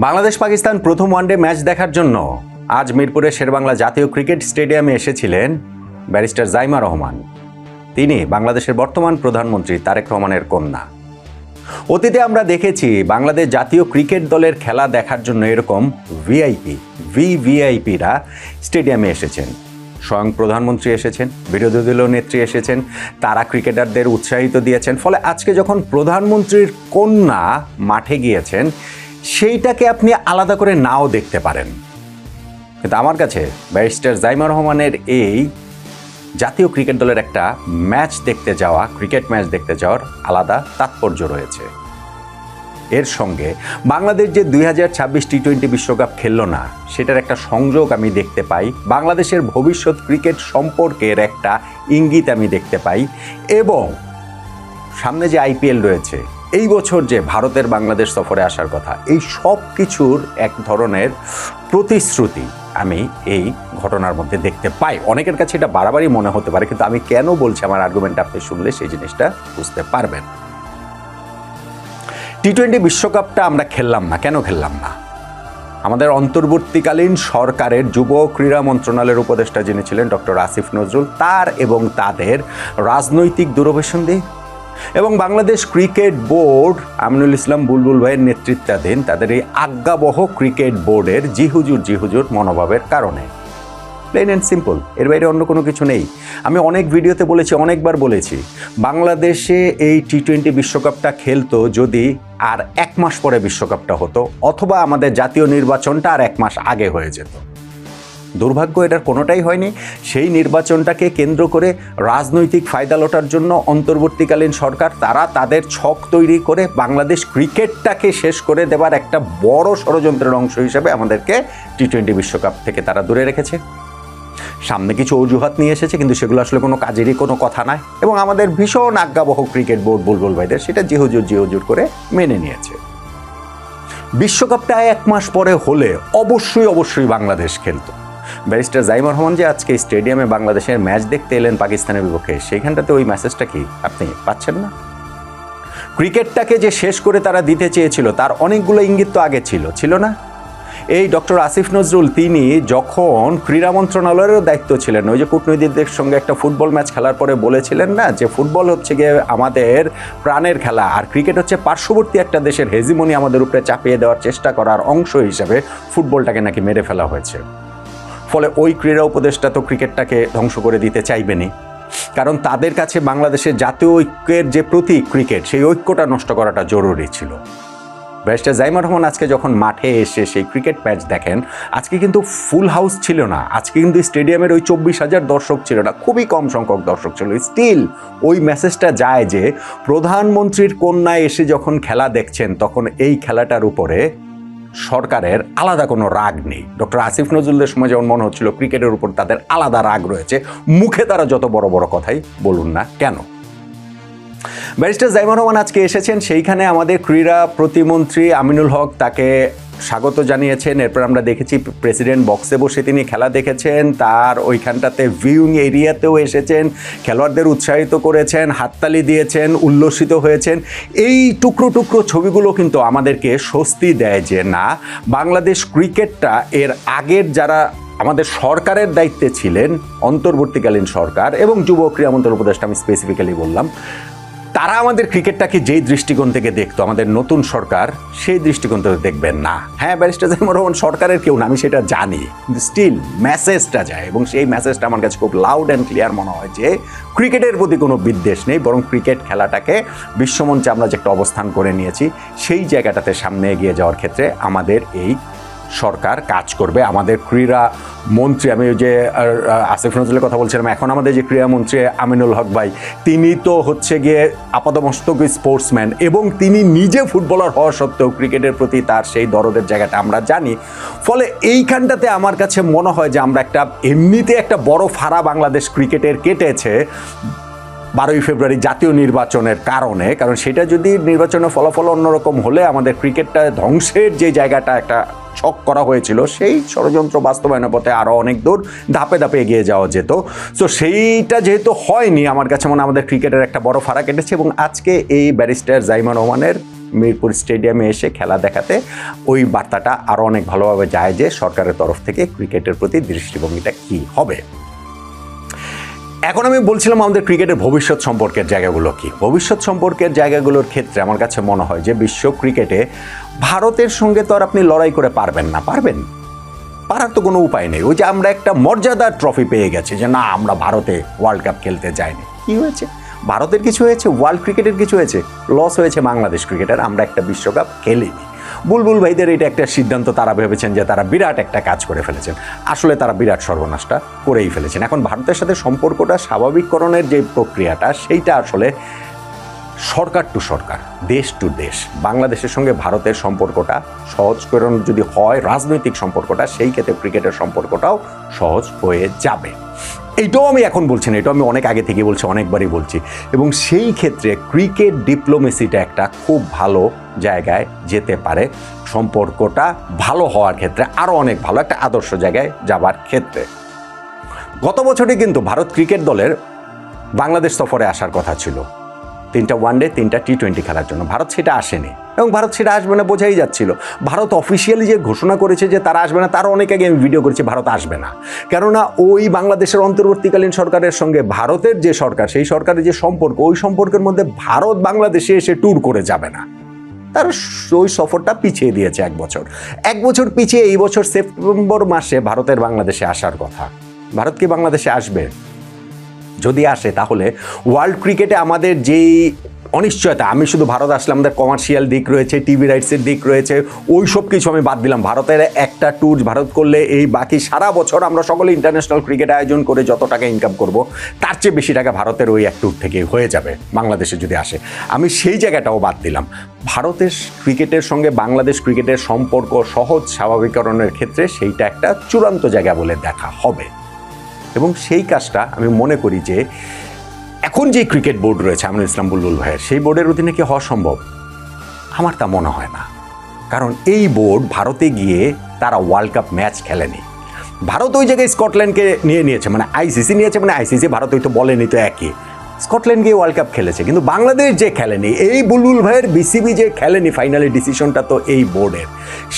বাংলাদেশ পাকিস্তান প্রথম one day match দেখার জন্য আজ মিরপুরের শেরেবাংলা জাতীয় ক্রিকেট স্টেডিয়ামে এসেছিলেন ব্যারিস্টার জাইমা রহমান। তিনি বাংলাদেশের বর্তমান প্রধানমন্ত্রী তারেক রহমানের কন্যা। অতীতে আমরা দেখেছি বাংলাদেশ জাতীয় ক্রিকেট দলের খেলা দেখার জন্য এরকম ভিভিআইপিরা স্টেডিয়ামে এসেছেন। স্বয়ং প্রধানমন্ত্রী এসেছেন, বিরোধী দলীয় নেত্রী এসেছেন, তারা ক্রিকেটারদের উৎসাহিত দিয়েছেন। ফলে আজকে যখন প্রধানমন্ত্রীর কন্যা মাঠে গিয়েছেন, সেইটাকে আপনি আলাদা করে নাও দেখতে পারেন। কিন্তু আমার কাছে ব্যারিস্টার জাইমা রহমানের এই জাতীয় ক্রিকেট দলের একটা ম্যাচ দেখতে যাওয়া, ক্রিকেট ম্যাচ দেখতে যাওয়ার আলাদা তাৎপর্য রয়েছে। এর সঙ্গে বাংলাদেশ যে 2026 টি-20 বিশ্বকাপ খেললো না, সেটার একটা সংযোগ আমি দেখতে পাই। বাংলাদেশের ভবিষ্যৎ ক্রিকেট সম্পর্কের একটা ইঙ্গিত আমি দেখতে পাই। এবং সামনে যে আইপিএল রয়েছে, এই বছর যে ভারতের বাংলাদেশ সফরে আসার কথা, এই সব কিছুর এক ধরনের প্রতিশ্রুতি আমি এই ঘটনার মধ্যে দেখতে পাই। অনেকের কাছে এটা বাড়াবাড়ি মনে হতে পারে, কিন্তু আমি কেন বলছি আমার আর্গুমেন্ট আপনি শুনলে সেই জিনিসটা বুঝতে পারবেন। টি-20 বিশ্বকাপটা আমরা খেললাম না, কেন খেললাম না? আমাদের অন্তর্বর্তীকালীন সরকারের যুব ক্রীড়া মন্ত্রণালয়ের উপদেষ্টা যিনি ছিলেন ডক্টর আসিফ নজরুল, তার এবং তাদের রাজনৈতিক দূরভিসন্ধি এবং বাংলাদেশ ক্রিকেট বোর্ড আমিনুল ইসলাম বুলবুল ভাইয়ের নেতৃত্বাধীন তাদের এই আজ্ঞাবহ ক্রিকেট বোর্ডের জি হুজুর মনোভাবের কারণে। প্লেন অ্যান্ড সিম্পল, এর বাইরে অন্য কোনো কিছু নেই। আমি অনেক ভিডিওতে বলেছি, অনেকবার বলেছি, বাংলাদেশে এই টি-20 বিশ্বকাপটা খেলতো যদি আর 1 মাস পরে বিশ্বকাপটা হতো, অথবা আমাদের জাতীয় নির্বাচনটা আর 1 মাস আগে হয়ে যেত। দুর্ভাগ্য এটার কোনোটাই হয়নি। সেই নির্বাচনটাকে কেন্দ্র করে রাজনৈতিক ফায়দা লোটার জন্য অন্তর্বর্তীকালীন সরকার তারা তাদের ছক তৈরি করে বাংলাদেশ ক্রিকেটটাকে শেষ করে দেবার একটা বড় ষড়যন্ত্রের অংশ হিসেবে আমাদেরকে টি-20 বিশ্বকাপ থেকে তারা দূরে রেখেছে। সামনে কিছু অজুহাত নিয়ে এসেছে, কিন্তু সেগুলো আসলে কোনো কাজেরই কোনো কথা নয়। এবং আমাদের ভীষণ আজ্ঞাবহ ক্রিকেট বোর্ড বুলবুল ভাইদের সেটা জি হুজুর করে মেনে নিয়েছে। বিশ্বকাপটা 1 মাস পরে হলে অবশ্যই বাংলাদেশ খেলতো। ব্যারিস্টার জাইমা রহমান যে আজকে স্টেডিয়ামে বাংলাদেশের ম্যাচ দেখতে এলেন পাকিস্তানের বিপক্ষে, সেইখানটাতে ওই মেসেজটা কি আপনি পাচ্ছেন না? ক্রিকেটটাকে যে শেষ করে তারা দিতে চেয়েছিল, তার অনেকগুলো ইঙ্গিত তো আগে ছিল না? এই ডক্টর আসিফ নজরুল তিনি যখন ক্রীড়া মন্ত্রণালয়েরও দায়িত্ব ছিলেন, ওই যে কূটনীতিকদের সঙ্গে একটা ফুটবল ম্যাচ খেলার পরে বলেছিলেন না যে ফুটবল হচ্ছে গিয়ে আমাদের প্রাণের খেলা, আর ক্রিকেট হচ্ছে পার্শ্ববর্তী একটা দেশের হেজিমনি আমাদের উপরে চাপিয়ে দেওয়ার চেষ্টা করার অংশ হিসেবে ফুটবলটাকে নাকি মেরে ফেলা হয়েছে। ফলে ওই ক্রীড়া উপদেষ্টা তো ক্রিকেটটাকে ধ্বংস করে দিতে চাইবেনই, কারণ তাদের কাছে বাংলাদেশের জাতীয় ঐক্যের যে প্রতীক ক্রিকেট, সেই ঐক্যটা নষ্ট করাটা জরুরি ছিল। ব্যারিস্টার জাইমা রহমান আজকে যখন মাঠে এসে সেই ক্রিকেট ম্যাচ দেখেন, আজকে কিন্তু ফুল হাউস ছিল না, আজকে কিন্তু স্টেডিয়ামের ওই 24,000 দর্শক ছিল না, খুবই কম সংখ্যক দর্শক ছিল। স্টিল ওই মেসেজটা যায় যে প্রধানমন্ত্রীর কন্যা এসে যখন খেলা দেখছেন, তখন এই খেলাটার উপরে সরকারের আলাদা কোনো রাগ নেই। ডক্টর আসিফ নজরুলের সময় যেমন মনে হচ্ছিল ক্রিকেটের উপর তাদের আলাদা রাগ রয়েছে, মুখে তারা যত বড় কথাই বলুন না কেন। ব্যারিস্টার জাইমা রহমান আজকে এসেছেন, সেইখানে আমাদের ক্রীড়া প্রতিমন্ত্রী আমিনুল হক তাকে স্বাগত জানিয়েছেন। এরপর আমরা দেখেছি প্রেসিডেন্ট বক্সে বসে তিনি খেলা দেখেছেন, তার ওইখানটাতে ভিউইং এরিয়াতেও এসেছেন, খেলোয়াড়দের উৎসাহিত করেছেন, হাততালি দিয়েছেন, উল্লসিত হয়েছেন। এই টুকরো ছবিগুলো কিন্তু আমাদেরকে স্বস্তি দেয় যে না, বাংলাদেশ ক্রিকেটটা এর আগের যারা আমাদের সরকারের দায়িত্বে ছিলেন, অন্তর্বর্তীকালীন সরকার এবং যুব ক্রীড়া মন্ত্রণালয়ের উপদেষ্টা আমি স্পেসিফিক্যালি বললাম, তারা আমাদের ক্রিকেটটাকে যেই দৃষ্টিকোণ থেকে দেখতো, আমাদের নতুন সরকার সেই দৃষ্টিকোণ থেকে দেখবেন না। হ্যাঁ, ব্যারিস্টার জাইমা রহমান সরকারের কেউ না, আমি সেটা জানি, কিন্তু স্টিল মেসেজটা যায়, এবং সেই মেসেজটা আমার কাছে খুব লাউড অ্যান্ড ক্লিয়ার মনে হয় যে ক্রিকেটের প্রতি কোনো বিদ্বেষ নেই, বরং ক্রিকেট খেলাটাকে বিশ্বমঞ্চে আমরা যে একটা অবস্থান করে নিয়েছি, সেই জায়গাটাতে সামনে এগিয়ে যাওয়ার ক্ষেত্রে আমাদের এই সরকার কাজ করবে। আমাদের ক্রীড়া মন্ত্রী, আমি যে আসিফ নজরুলের কথা বলছিলাম, এখন আমাদের যে ক্রীড়া মন্ত্রী আমিনুল হক ভাই, তিনি তো হচ্ছে গিয়ে আপাতমস্তক স্পোর্টসম্যান, এবং তিনি নিজে ফুটবলার হওয়া সত্ত্বেও ক্রিকেটের প্রতি তার সেই দরদের জায়গাটা আমরা জানি। ফলে এইখানটাতে আমার কাছে মনে হয় যে আমরা এমনিতে একটা বড় ফাড়া বাংলাদেশ ক্রিকেটের কেটেছে 12ই ফেব্রুয়ারি জাতীয় নির্বাচনের কারণে। কারণ সেটা যদি নির্বাচনের ফলাফল অন্যরকম হলে আমাদের ক্রিকেটটা ধ্বংসের যে জায়গাটা একটা ছক করা হয়েছিল, সেই ষড়যন্ত্র বাস্তবায়নের পথে আরও অনেক দূর ধাপে এগিয়ে যাওয়া যেত। তো সেইটা যেহেতু হয়নি, আমার কাছে মনে হয় আমাদের ক্রিকেটের একটা বড় ফারাক কেটেছে। এবং আজকে এই ব্যারিস্টার জাইমা রহমানের মিরপুর স্টেডিয়ামে এসে খেলা দেখাতে, ওই বার্তাটা আরও অনেক ভালোভাবে যায় যে সরকারের তরফ থেকে ক্রিকেটের প্রতি দৃষ্টিভঙ্গিটা কী হবে। এখন আমি বলছিলাম আমাদের ক্রিকেটের ভবিষ্যৎ সম্পর্কের জায়গাগুলো কি। ভবিষ্যৎ সম্পর্কের জায়গাগুলোর ক্ষেত্রে আমার কাছে মনে হয় যে বিশ্ব ক্রিকেটে ভারতের সঙ্গে তো আর আপনি লড়াই করে পারবেন না, পারার তো কোনো উপায় নেই। ওই যে আমরা একটা মর্যাদার ট্রফি পেয়ে গেছি যে না আমরা ভারতে ওয়ার্ল্ড কাপ খেলতে যাইনি, কি হয়েছে? ভারতের কিছু হয়েছে, ওয়ার্ল্ড ক্রিকেটের কিছু হয়েছে, লস হয়েছে বাংলাদেশ ক্রিকেটার, আমরা একটা বিশ্বকাপ খেলিনি। বুলবুল ভাইদের এটা একটা সিদ্ধান্ত, তারা ভেবেছেন যে তারা বিরাট একটা কাজ করে ফেলেছেন, আসলে তারা বিরাট সর্বনাশটা করেই ফেলেছেন। এখন ভারতের সাথে সম্পর্কটা স্বাভাবিককরণের যে প্রক্রিয়াটা, সেইটা আসলে সরকার টু সরকার, দেশ টু দেশ। বাংলাদেশের সঙ্গে ভারতের সম্পর্কটা সহজকরণ যদি হয়, রাজনৈতিক সম্পর্কটা, সেই ক্ষেত্রে ক্রিকেটের সম্পর্কটাও সহজ হয়ে যাবে। এইটাও আমি এখন বলছি না, এটাও আমি অনেক আগে থেকে বলছি, অনেকবারই বলছি। এবং সেই ক্ষেত্রে ক্রিকেট ডিপ্লোমেসিটা একটা খুব ভালো জায়গায় যেতে পারে, সম্পর্কটা ভালো হওয়ার ক্ষেত্রে আরও অনেক ভালো একটা আদর্শ জায়গায় যাবার ক্ষেত্রে। গত বছরই কিন্তু ভারত ক্রিকেট দলের বাংলাদেশ সফরে আসার কথা ছিল, 3টা ওয়ানডে 3টা টি20 খেলার জন্য। ভারত সেটা আসেনি এবং ভারত সেটা আসবে না বোঝাই যাচ্ছিল। ভারত অফিসিয়ালি যে ঘোষণা করেছে যে তারা আসবে না, তার অনেক আগে আমি ভিডিও করেছি ভারত আসবে না। কেননা ওই বাংলাদেশের অন্তর্বর্তীকালীন সরকারের সঙ্গে ভারতের যে সরকার, সেই সরকারের যে সম্পর্ক, ওই সম্পর্কের মধ্যে ভারত বাংলাদেশে এসে ট্যুর করে যাবে না। তার ওই সফরটা পিছিয়ে দিয়েছে এক বছর পিছিয়ে এই বছর সেপ্টেম্বর মাসে ভারতের বাংলাদেশে আসার কথা। ভারত কি বাংলাদেশে আসবে? যদি আসে তাহলে ওয়ার্ল্ড ক্রিকেটে আমাদের যেই অনিশ্চয়তা, আমি শুধু ভারত আসলে আমাদের কমার্শিয়াল দিক রয়েছে, টিভি রাইটসের দিক রয়েছে, ওই সব কিছু আমি বাদ দিলাম। ভারতের একটা ট্যুর ভারত করলে এই বাকি সারা বছর আমরা সকলে ইন্টারন্যাশনাল ক্রিকেট আয়োজন করে যত টাকা ইনকাম করব, তার চেয়ে বেশি টাকা ভারতের ওই এক ট্যুর থেকে হয়ে যাবে বাংলাদেশে যদি আসে। আমি সেই জায়গাটাও বাদ দিলাম। ভারতের ক্রিকেটের সঙ্গে বাংলাদেশ ক্রিকেটের সম্পর্ক সহজ স্বাভাবিককরণের ক্ষেত্রে সেইটা একটা চূড়ান্ত জায়গা বলে দেখা হবে। এবং সেই কাজটা আমি মনে করি যে এখন যে ক্রিকেট বোর্ড রয়েছে আমিনুল ইসলাম বুলবুল ভাইয়ের, সেই বোর্ডের অধীনে কি হওয়া সম্ভব? আমার তা মনে হয় না। কারণ এই বোর্ড ভারতে গিয়ে তারা ওয়ার্ল্ড কাপ ম্যাচ খেলেনি। ভারত ওই জায়গায় স্কটল্যান্ডকে নিয়েছে, মানে আইসিসি নিয়েছে, মানে আইসিসি ভারত হয়তো বলেনি তো একই। স্কটল্যান্ড গিয়ে ওয়ার্ল্ড কাপ খেলেছে, কিন্তু বাংলাদেশ যে খেলেনি, এই বুলবুল ভাইয়ের বিসিবি যে খেলেনি, ফাইনালি ডিসিশনটা তো এই বোর্ডের।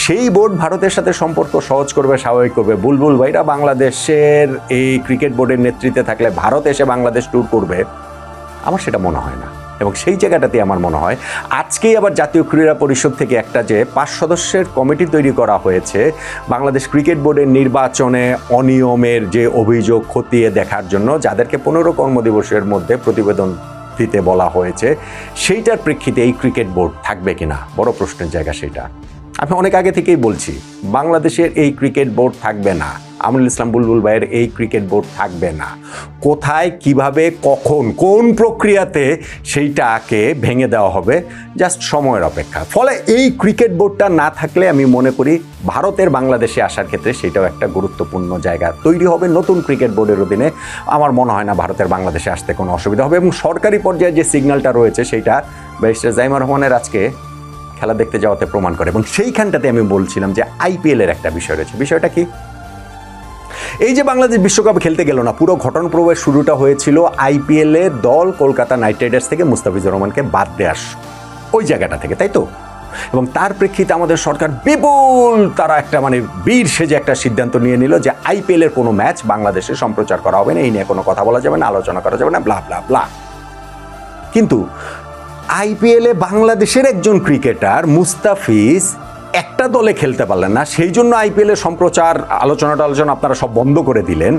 সেই বোর্ড ভারতের সাথে সম্পর্ক সহজ করবে, স্বাভাবিক করবে। বুলবুল ভাইরা বাংলাদেশের এই ক্রিকেট বোর্ডের নেতৃত্বে থাকলে ভারত এসে বাংলাদেশ ট্যুর করবে, আমার সেটা মনে হয় না। এবং সেই জায়গাটাতে আমার মনে হয় আজকেই আবার জাতীয় ক্রীড়া পরিষদ থেকে একটা যে 5 সদস্যের কমিটি তৈরি করা হয়েছে বাংলাদেশ ক্রিকেট বোর্ডের নির্বাচনে অনিয়মের যে অভিযোগ খতিয়ে দেখার জন্য, যাদেরকে 15 কর্মদিবসের মধ্যে প্রতিবেদন দিতে বলা হয়েছে, সেইটার প্রেক্ষিতে এই ক্রিকেট বোর্ড থাকবে কিনা বড় প্রশ্নের জায়গা। সেটা আমি অনেক আগে থেকেই বলছি, বাংলাদেশের এই ক্রিকেট বোর্ড থাকবে না, আমিনুল ইসলাম বুলবুল ভাইয়ের এই ক্রিকেট বোর্ড থাকবে না। কোথায়, কিভাবে, কখন, কোন প্রক্রিয়াতে সেইটাকে ভেঙে দেওয়া হবে, জাস্ট সময়ের অপেক্ষা। ফলে এই ক্রিকেট বোর্ডটা না থাকলে আমি মনে করি ভারতের বাংলাদেশে আসার ক্ষেত্রে সেটাও একটা গুরুত্বপূর্ণ জায়গা তৈরি হবে নতুন ক্রিকেট বোর্ডের অধীনে। আমার মনে হয় না ভারতের বাংলাদেশে আসতে কোনো অসুবিধা হবে। এবং সরকারি পর্যায়ে যে সিগন্যালটা রয়েছে সেইটা ব্যারিস্টার জাইমুর রহমানের আজকে খেলা দেখতে যাওয়াতে প্রমাণ করে। এবং সেইখানটাতে আমি বলছিলাম যে আইপিএলের একটা বিষয় রয়েছে। বিষয়টা কি? এই যে বাংলাদেশ বিশ্বকাপ খেলতে গেল না, পুরো ঘটনাপ্রবাহের শুরুটা হয়েছিল আইপিএলের দল কলকাতা নাইট রাইডার্স থেকে মুস্তাফিজুর রহমানকে বাদ দেওয়ার ওই জায়গাটা থেকে, তাই তো? এবং তার প্রেক্ষিতে আমাদের সরকার বিপুল তারা একটা বীর সেজে একটা সিদ্ধান্ত নিয়ে নিল যে আইপিএলের কোনো ম্যাচ বাংলাদেশে সম্প্রচার করা হবে না, এই নিয়ে কোনো কথা বলা যাবে না, আলোচনা করা যাবে না, ব্লা ব্লা ব্লা। কিন্তু আইপিএলে বাংলাদেশের একজন ক্রিকেটার মুস্তাফিজ একটা দলে খেলতে পারলেন না, সেই জন্য আইপিএলের সম্প্রচার আলোচনা আপনারা সব বন্ধ করে দিলেন।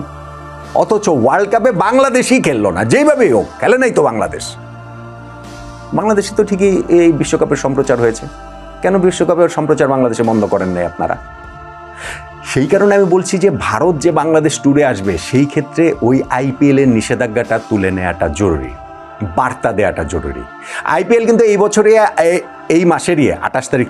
অথচ ওয়ার্ল্ড কাপে বাংলাদেশই খেললো না, যেইভাবেই হোক খেলে নাই তো বাংলাদেশে তো ঠিকই এই বিশ্বকাপের সম্প্রচার হয়েছে। কেন বিশ্বকাপের সম্প্রচার বাংলাদেশে বন্ধ করেন নাই আপনারা? সেই কারণে আমি বলছি যে ভারত যে বাংলাদেশ ট্যুরে আসবে, সেই ক্ষেত্রে ওই আইপিএলের নিষেধাজ্ঞাটা তুলে নেওয়াটা জরুরি, বার্তা দেওয়াটা জরুরি। আইপিএল কিন্তু এই বছরে এই মাসেরই 28 তারিখ